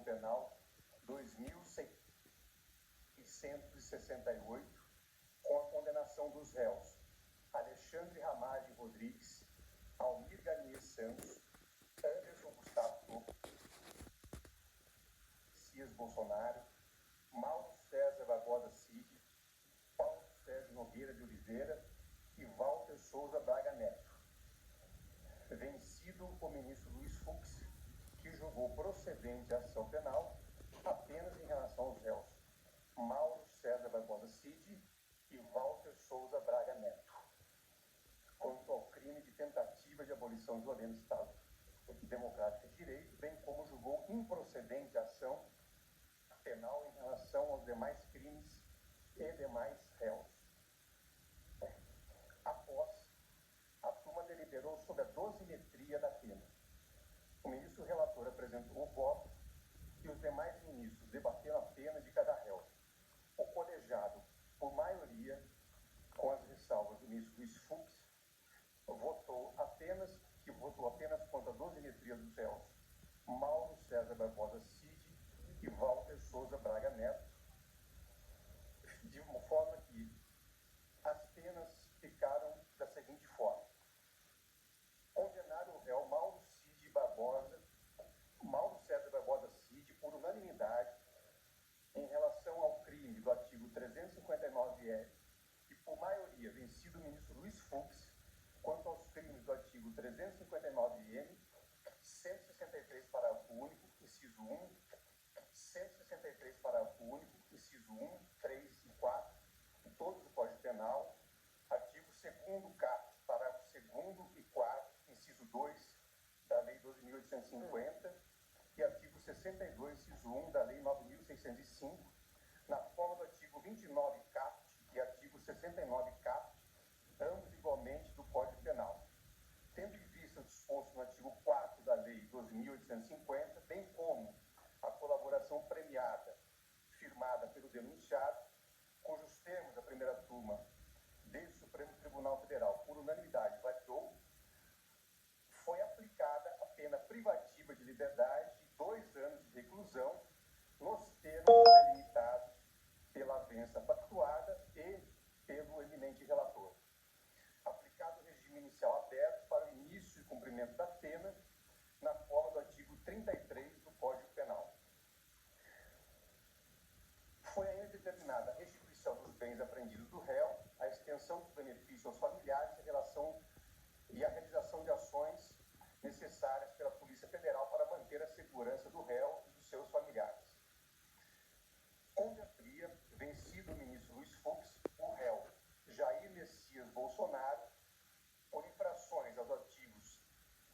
Penal 2668, com a condenação dos réus Alexandre Ramagem Rodrigues, Almir Garnier Santos, Anderson Gustavo Messias Bolsonaro, Mauro César Barbosa Cid, Paulo Sérgio Nogueira de Oliveira e Walter Souza Braga Neto. Vencido o ministro Luiz Fux, que julgou procedente a ação penal apenas em relação aos réus Mauro César Barbosa Cid e Walter Souza Braga Neto, quanto ao crime de tentativa de abolição violenta do Estado Democrático de Direito, bem como julgou improcedente a ação penal em relação aos demais crimes e demais réus. Após, a turma deliberou sobre a dosimetria da pena. O ministro relator apresentou o voto e os demais ministros debateram a pena de cada réu. O colegiado, por maioria, com as ressalvas do ministro Luiz Fux, votou apenas contra a dosimetria dos réus Mauro César Barbosa Cid e Walter Souza Braga Neto, de uma forma que as penas ficaram da seguinte forma: condenar o réu Mauro César Barbosa Cid por unanimidade em relação ao crime do artigo 359-L e por maioria vencido o ministro Luiz Fux quanto aos crimes do artigo 359-M, 163 parágrafo único, inciso 1, 163 parágrafo único, inciso 1, 3 e 4, todos do Código Penal, artigo 2º caput, parágrafo 2º e 4, inciso 2 da Lei 12.850 e artigo 62, inciso 1 da Lei 9.605, na forma do artigo 29 caput e artigo 69 caput, ambos igualmente do Código Penal. Tendo em vista o disposto no artigo 4 da Lei 12.850, bem como a colaboração premiada firmada pelo denunciado, cujos termos a primeira turma desse Supremo Tribunal Federal, por unanimidade, validou, foi aplicada a pena privativa de liberdade de 2 anos de reclusão, nos termos delimitados pela avença pactuada e pelo eminente relator. Aplicado o regime inicial aberto para o início e cumprimento da pena, na forma do artigo 33 do Código Penal. Foi ainda determinada a restituição dos bens apreendidos do réu, a extensão dos benefícios aos familiares e a realização de ações necessárias pela Polícia Federal para manter a segurança do réu e dos seus familiares. Condenaria, vencido o ministro Luiz Fux, o réu Jair Messias Bolsonaro, por infrações aos artigos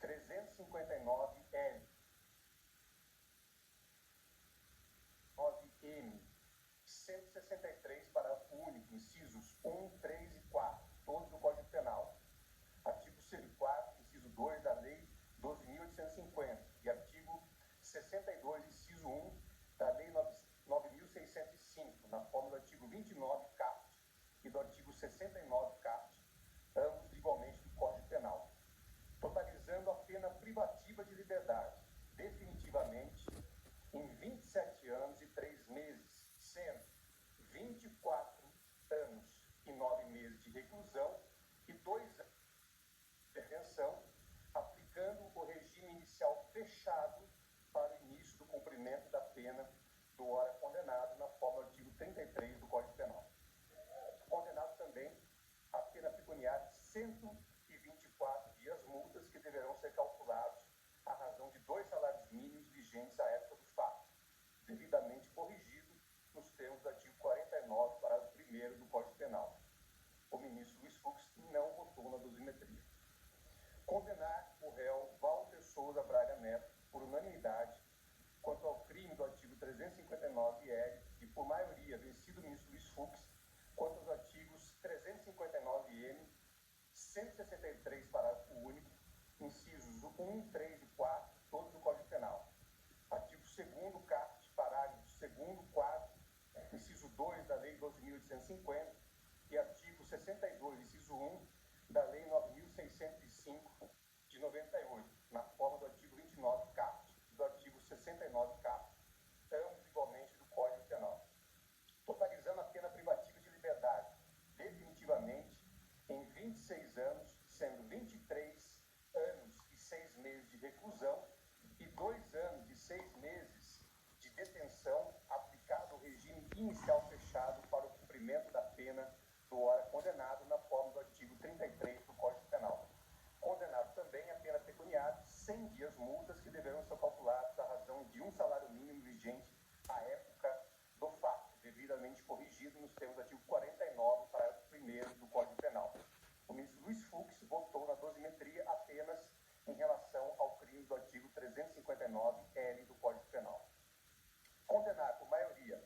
359-L, 9-M, 163, parágrafo único, incisos 1, 3 e 4, todos do Código Penal. Artigo 104, inciso 2 da Lei 12.850 e artigo 62, inciso 1 da Lei 9.605, na forma do artigo 29 caput e do artigo 69 caput, ambos igualmente do Código Penal, totalizando a pena privativa de liberdade, definitivamente, em 27 anos e 3 meses, sendo 24 anos e 9 meses de reclusão e 2 anos de detenção, aplicando o regime inicial fechado para o início do cumprimento da pena do ora condenado, na forma do artigo 33 do Código Penal. Condenado também a pena pecuniária de 124 dias multas que deverão ser calculados à razão de 2 salários mínimos vigentes à época dos fatos, devidamente corrigido nos termos do artigo 49, parágrafo 1º do Código Penal. O ministro Luiz Fux não votou na dosimetria. Condenar o réu Walter Souza Braga Neto, por unanimidade, quanto ao crime do artigo 359-L e, por maioria, vencido o ministro Luiz Fux, quanto aos artigos 359-M, 163, parágrafo único, incisos 1, 3 e 4, todos do Código Penal. Artigo 2º caput, parágrafo 2º, 4, inciso 2 da Lei 12.850 e artigo 62, inciso 1 da Lei 9.605 de 98, na forma do artigo 29 caput e do artigo 69 caput, inicial fechado para o cumprimento da pena do ora condenado na forma do artigo 33 do Código Penal. Condenado também a pena pecuniária de 100 dias multas que deverão ser calculados à razão de um salário mínimo vigente à época do fato, devidamente corrigido nos termos do artigo 49, parágrafo 1º do Código Penal. O ministro Luiz Fux votou na dosimetria apenas em relação ao crime do artigo 359-L do Código Penal. Condenar por maioria,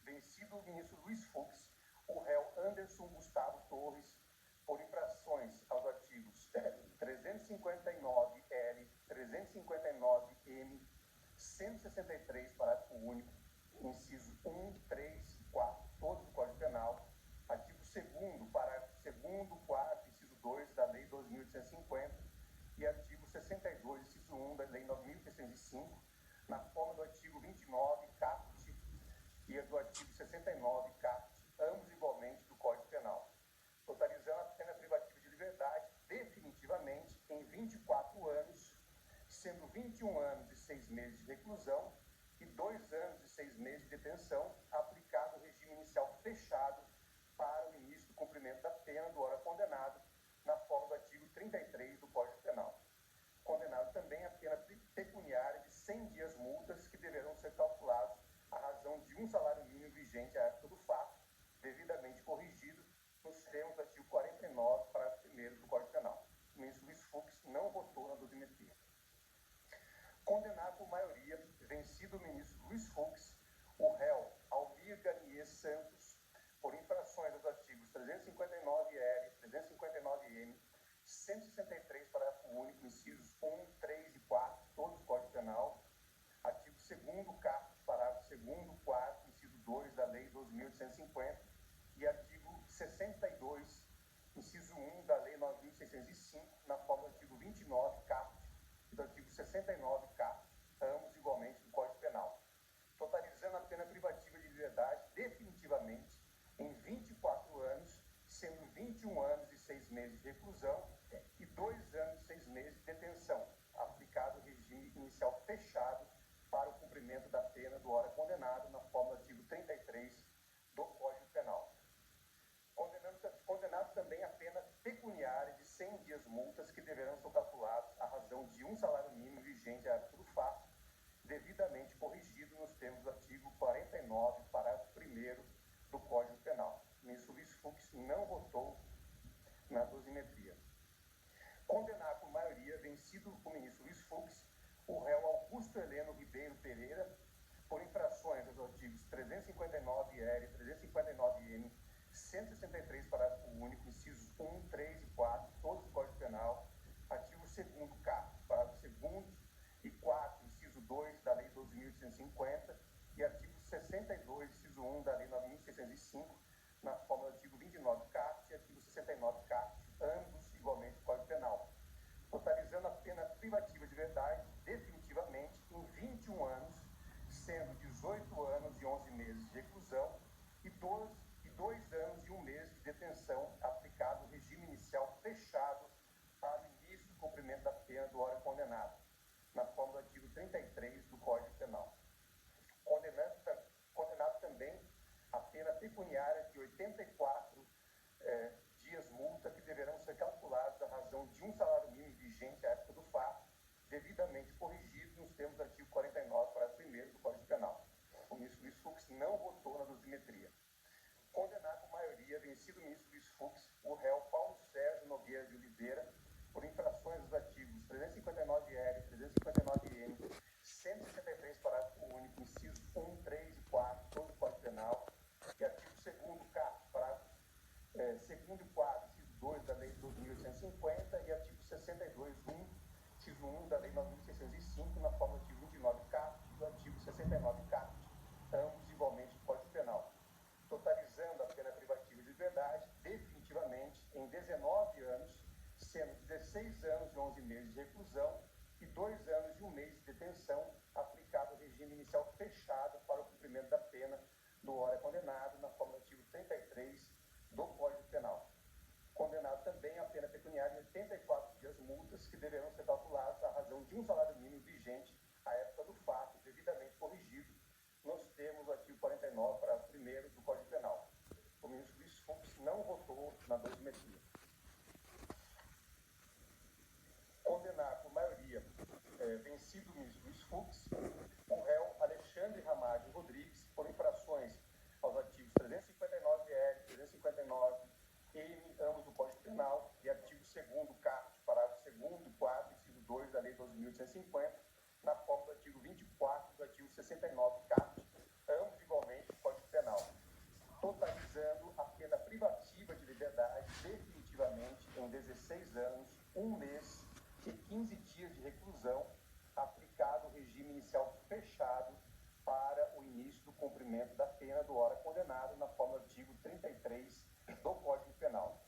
vencido o ministro Luiz Fux, o réu Anderson Gustavo Torres, por infrações aos artigos 359-L, 359-M, 163, parágrafo único, inciso 1, 3 e 4, todos do Código Penal, artigo 2º, parágrafo 2º, 4, inciso 2 da Lei 12.850 e artigo 62, inciso 1 da Lei 9.605, na forma do artigo 29, caput, e do artigo 69, caput, ambos igualmente do Código Penal, totalizando a pena privativa de liberdade definitivamente em 24 anos, sendo 21 anos e 6 meses de reclusão e 2 anos e 6 meses de detenção, aplicado o regime inicial fechado para o início do cumprimento da pena do ora condenado, na forma do artigo 33 do Código Penal. Condenado também a pena pecuniária de 100 dias multas que deverão ser calculados à razão de um salário mínimo vigente à época do fato, devidamente corrigido nos termos do artigo 49, parágrafo 1º do Código Penal. O ministro Luiz Fux não votou na dosimetria. Condenar por maioria, vencido o ministro Luiz Fux, o réu Almir Garnier Santos, por infrações aos artigos 359-L, 359-M, 163, parágrafo único, incisos 1, 3 e 4, todos do Código Penal, artigo 2º, caput, parágrafo 2º, 4, inciso 2 da Lei 12.850 e artigo 62, inciso 1 da Lei 9.605, na forma do artigo 29, caput, e do artigo 69, caput, ambos igualmente do Código Penal, totalizando a pena privativa de liberdade definitivamente em 24 anos, sendo 21 anos e 6 meses de reclusão e 2 anos e 6 meses de detenção, aplicado o regime inicial fechado para o cumprimento da pena do ora condenado na forma do artigo 33 do Código Penal. Condenado também a pena pecuniária de 100 dias multas que deverão ser calculados à razão de um salário mínimo vigente à época do fato, devidamente corrigido nos termos do artigo 49, parágrafo 1º do Código Penal. O ministro Luiz Fux não votou na dosimetria. Condenar por maioria, vencido o ministro Luiz Fux, o réu Augusto Heleno Ribeiro Pereira, por infrações aos artigos 359-L, 359-M, 163, parágrafo único, incisos 1, 3 e 4, todos do Código Penal, artigo 2º, caput, parágrafo 2º e 4, inciso 2 da Lei 12.850 e artigo 62, inciso 1 da Lei 9.605, na forma do artigo 29, caput e artigo 69, caput, ambos igualmente do Código Penal, totalizando a pena privativa de liberdade definitivamente em 21 anos, sendo 18 anos e 11 meses de reclusão e 2 anos e 1 mês de detenção, aplicado o regime inicial fechado para o início do cumprimento da pena do ora condenado, na forma do artigo 33 do Código Penal. Condenado também a pena pecuniária de 84 dias multa que deverão ser calculados à razão de um salário mínimo vigente à época do fato, devidamente corrigido nos termos do artigo 49, parágrafo 1º do Código Penal. O ministro Luiz Fux não votou na dosimetria. Condenar por maioria, vencido o ministro Luiz Fux, o réu Paulo Sérgio Nogueira de Oliveira, por infrações dos artigos 359-L, 359-M, 163, parágrafo único, incisos 1, 3 e 4, todo o Código Penal, e artigo 2º, caput, parágrafo 2º e 4, inciso 2 da Lei 12.850 e artigo 62, 1, inciso 1 da Lei 9.605, na forma do artigo 29, caput, e do artigo 69, caput, ambos igualmente do Código Penal, totalizando a pena privativa de liberdade definitivamente em 19 anos, sendo 16 anos e 11 meses de reclusão e 2 anos e 1 mês de detenção, aplicado o regime inicial fechado para o cumprimento da pena do ora condenado, na forma do artigo 33 do Código Penal. Condenado também a pena pecuniária de 84 dias multas que deverão ser calculadas à razão de um salário mínimo vigente à 1º do Código Penal. O ministro Luiz Fux não votou na dosimetria. Condenar por maioria, vencido o ministro Luiz Fux, o réu Alexandre Ramagem Rodrigues por infrações aos artigos 359-L, 359-M, ambos do Código Penal, e artigo 2º, caput, parágrafo 2º, 4, inciso 2 da Lei 12.850, na forma do artigo 24 do artigo 69, caput, ambos igualmente do Código Penal, totalizando a pena privativa de liberdade definitivamente em 16 anos, 1 mês e 15 dias de reclusão, aplicado o regime inicial fechado para o início do cumprimento da pena do ora condenado, na forma do artigo 33 do Código Penal.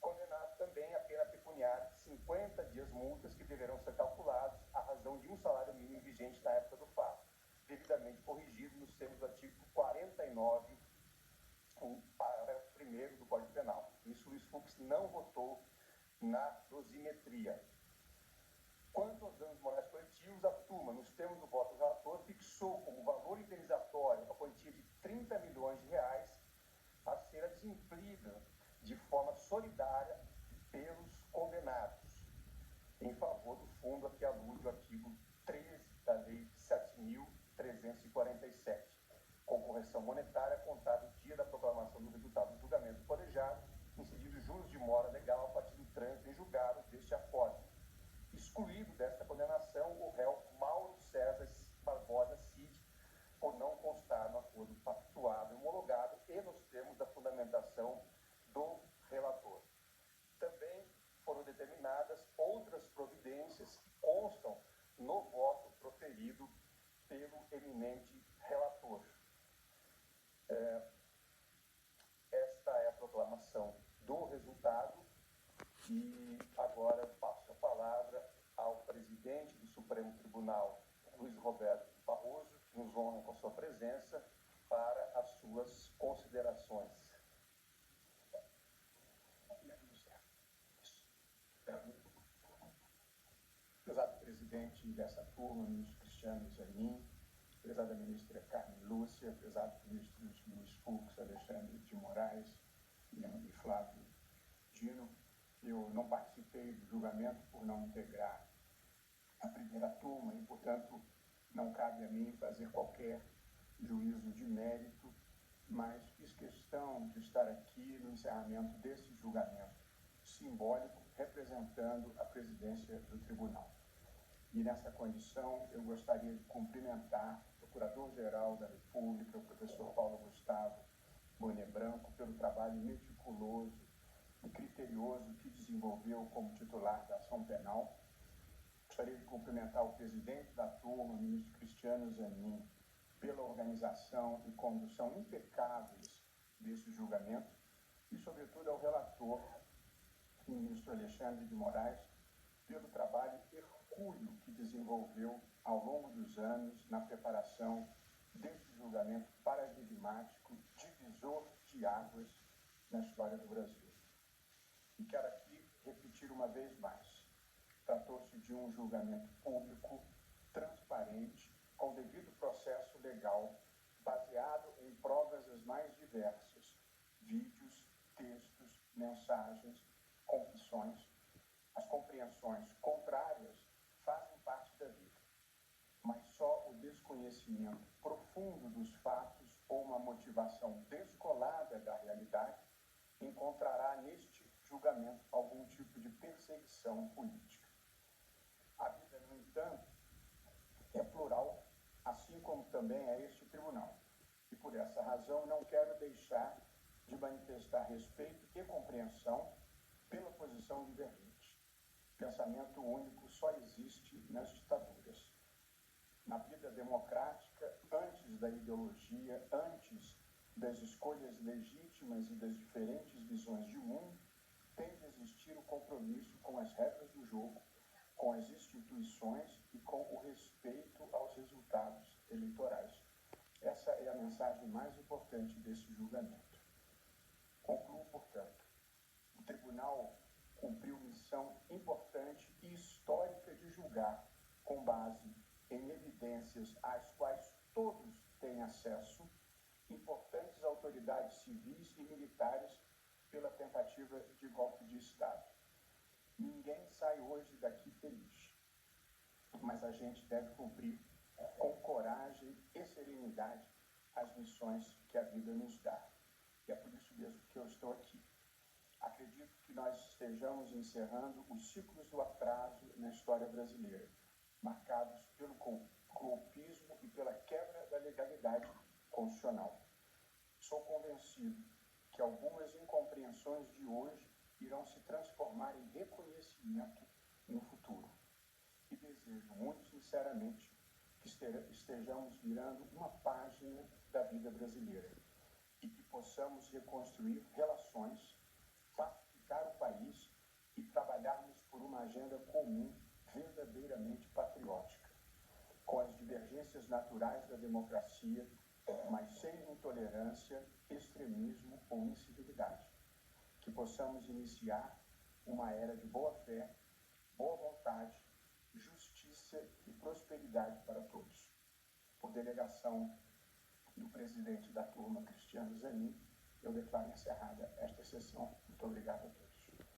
Condenado também a pena pecuniária de 50 dias multas que deverão ser calculados à razão de um salário mínimo vigente na época do fato, devidamente corrigido nos termos do artigo 49, parágrafo 1º do Código Penal. O ministro Luiz Fux não votou na dosimetria. Quanto aos danos morais coletivos, a turma, nos termos do voto do relator, fixou como valor indenizatório a quantia de 30 milhões de reais a ser adimplida de forma solidária pelos condenados, em favor do fundo a que alude o artigo 13 da Lei 7.347, com correção monetária contada no dia da proclamação do resultado do julgamento do colegiado, incidido juros de mora legal a partir do trânsito em julgado deste acórdão. Excluído desta condenação o réu Mauro César Barbosa Cid, por não constar no acordo pactuado e homologado e nos termos da fundamentação do relator. Também foram determinadas outras providências que constam no voto proferido pelo eminente relator. Esta é a proclamação do resultado e agora passo a palavra ao presidente do Supremo Tribunal, Luiz Roberto Barroso, que nos honra com a sua presença para as suas considerações. Prezado presidente dessa turma, ministro Cristiano Zanin, prezada ministra Carmen Lúcia, prezado ministros Luiz Fux, Alexandre de Moraes e Flávio Dino, eu não participei do julgamento por não integrar a primeira turma e, portanto, não cabe a mim fazer qualquer juízo de mérito, mas fiz questão de estar aqui no encerramento desse julgamento simbólico, representando a presidência do tribunal. E nessa condição, eu gostaria de cumprimentar o Procurador-Geral da República, o professor Paulo Gustavo Boné Branco, pelo trabalho meticuloso e criterioso que desenvolveu como titular da ação penal. Gostaria de cumprimentar o presidente da turma, o ministro Cristiano Zanin, pela organização e condução impecáveis desse julgamento e, sobretudo, ao relator, o ministro Alexandre de Moraes, pelo trabalho hercúleo que desenvolveu ao longo dos anos na preparação desse julgamento paradigmático, divisor de águas na história do Brasil. E quero aqui repetir uma vez mais. Tratou-se de um julgamento público, transparente, com devido processo legal, baseado em provas as mais diversas, vídeos, textos, mensagens, confissões. As compreensões contrárias fazem parte da vida, mas só o desconhecimento profundo dos fatos ou uma motivação descolada da realidade encontrará neste julgamento algum tipo de perseguição política. A vida, no entanto, é plural, assim como também é este tribunal. E por essa razão não quero deixar de manifestar respeito e compreensão pela posição divergente. Pensamento único só existe nas ditaduras. Na vida democrática, antes da ideologia, antes das escolhas legítimas e das diferentes visões de mundo, tem de existir o compromisso com as regras do jogo, com as instituições e com o respeito aos resultados eleitorais. Essa é a mensagem mais importante desse julgamento. Concluo, portanto, o tribunal cumpriu missão importante e histórica de julgar com base em evidências às quais todos têm acesso importantes autoridades civis e militares pela tentativa de golpe de Estado. Ninguém sai hoje daqui feliz, mas a gente deve cumprir com coragem e serenidade as missões que a vida nos dá. E é por isso mesmo que eu estou aqui. Acredito que nós estejamos encerrando os ciclos do atraso na história brasileira, marcados pelo golpismo e pela quebra da legalidade constitucional. Sou convencido que algumas incompreensões de hoje irão se transformar em reconhecimento no futuro. E desejo muito sinceramente que estejamos virando uma página da vida brasileira e que possamos reconstruir relações, pacificar o país e trabalharmos por uma agenda comum verdadeiramente patriótica, com as divergências naturais da democracia, mas sem intolerância, extremismo ou incivilidade. Que possamos iniciar uma era de boa-fé, boa vontade, justiça e prosperidade para todos. Por delegação do presidente da turma, Cristiano Zanin, eu declaro encerrada esta sessão. Muito obrigado a todos.